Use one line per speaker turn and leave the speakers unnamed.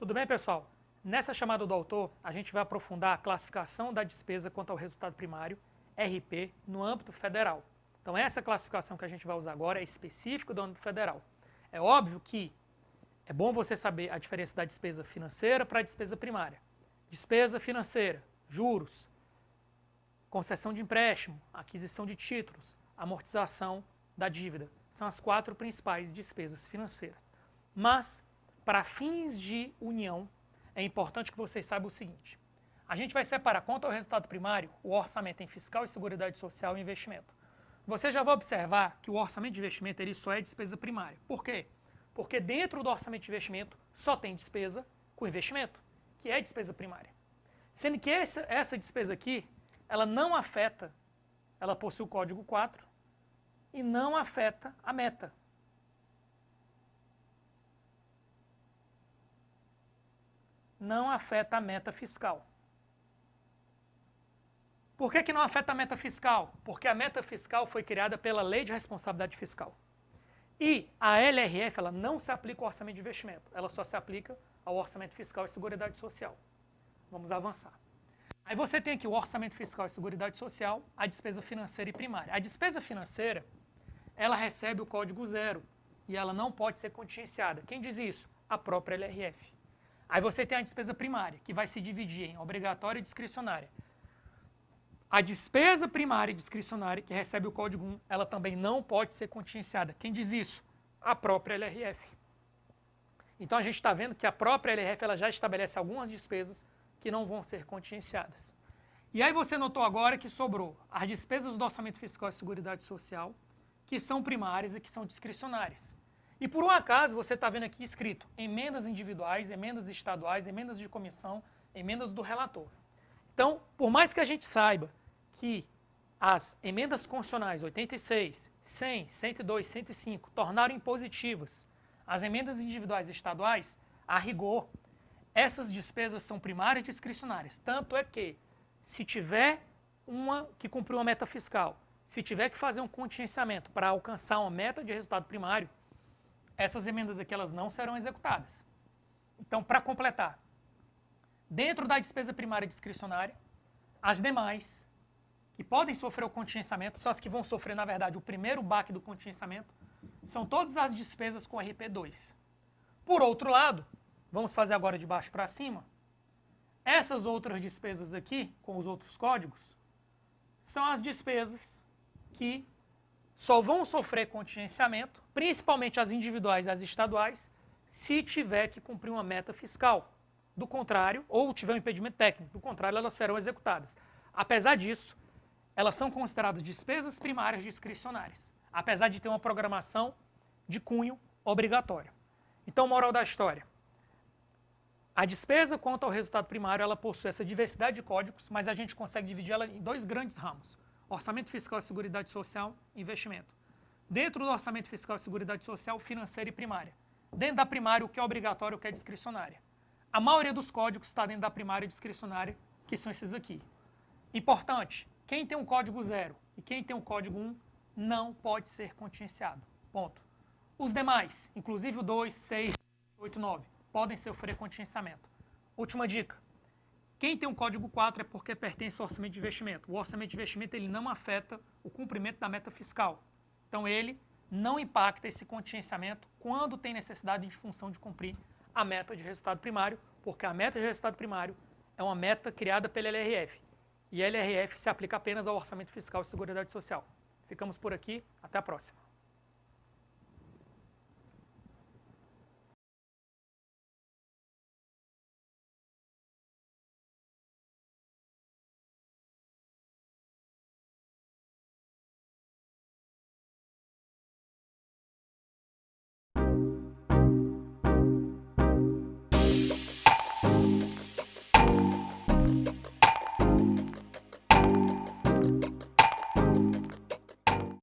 Tudo bem, pessoal? Nessa chamada do autor, a gente vai aprofundar a classificação da despesa quanto ao resultado primário, RP, no âmbito federal. Então, essa classificação que a gente vai usar agora é específica do âmbito federal. É óbvio que é bom você saber a diferença da despesa financeira para a despesa primária. Despesa financeira, juros, concessão de empréstimo, aquisição de títulos, amortização da dívida. São as 4 principais despesas financeiras. Mas, para fins de união, é importante que vocês saibam o seguinte. A gente vai separar quanto ao resultado primário, o orçamento em fiscal e seguridade social e investimento. Você já vai observar que o orçamento de investimento ele só é despesa primária. Por quê? Porque dentro do orçamento de investimento só tem despesa com investimento, que é despesa primária. Sendo que essa despesa aqui, ela não afeta, ela possui o código 4 e não afeta a meta. Não afeta a meta fiscal. Por que não afeta a meta fiscal? Porque a meta fiscal foi criada pela Lei de Responsabilidade Fiscal. E a LRF ela não se aplica ao orçamento de investimento, ela só se aplica ao orçamento fiscal e seguridade social. Vamos avançar. Aí você tem aqui o orçamento fiscal e seguridade social, a despesa financeira e primária. A despesa financeira, ela recebe o código 0 e ela não pode ser contingenciada. Quem diz isso? A própria LRF. Aí você tem a despesa primária, que vai se dividir em obrigatória e discricionária. A despesa primária e discricionária, que recebe o código 1, ela também não pode ser contingenciada. Quem diz isso? A própria LRF. Então a gente está vendo que a própria LRF ela já estabelece algumas despesas que não vão ser contingenciadas. E aí você notou agora que sobrou as despesas do orçamento fiscal e seguridade social, que são primárias e que são discricionárias. E por um acaso você está vendo aqui escrito emendas individuais, emendas estaduais, emendas de comissão, emendas do relator. Então, por mais que a gente saiba que as emendas constitucionais 86, 100, 102, 105 tornaram impositivas as emendas individuais e estaduais, a rigor, essas despesas são primárias e discricionárias. Tanto é que, se tiver uma que cumpriu uma meta fiscal, se tiver que fazer um contingenciamento para alcançar uma meta de resultado primário, essas emendas aqui elas não serão executadas. Então, para completar, dentro da despesa primária discricionária, as demais, que podem sofrer o contingenciamento, só as que vão sofrer, na verdade, o primeiro baque do contingenciamento, são todas as despesas com RP2. Por outro lado, vamos fazer agora de baixo para cima, essas outras despesas aqui, com os outros códigos, são as despesas que só vão sofrer contingenciamento, principalmente as individuais e as estaduais, se tiver que cumprir uma meta fiscal. Do contrário, ou tiver um impedimento técnico, do contrário, elas serão executadas. Apesar disso, elas são consideradas despesas primárias discricionárias, apesar de ter uma programação de cunho obrigatório. Então, moral da história. A despesa quanto ao resultado primário, ela possui essa diversidade de códigos, mas a gente consegue dividir ela em 2 grandes ramos. Orçamento fiscal e seguridade social, investimento. Dentro do orçamento fiscal e seguridade social, financeira e primária. Dentro da primária, o que é obrigatório e o que é discricionária. A maioria dos códigos está dentro da primária e discricionária, que são esses aqui. Importante, quem tem um código 0 e quem tem um código 1 não pode ser contingenciado. Ponto. Os demais, inclusive o 2, 6, 8, 9, podem sofrer contingenciamento. Última dica. Quem tem um código 4 é porque pertence ao orçamento de investimento. O orçamento de investimento ele não afeta o cumprimento da meta fiscal. Então ele não impacta esse contingenciamento quando tem necessidade de função de cumprir a meta de resultado primário, porque a meta de resultado primário é uma meta criada pela LRF. E a LRF se aplica apenas ao orçamento fiscal e seguridade social. Ficamos por aqui, até a próxima.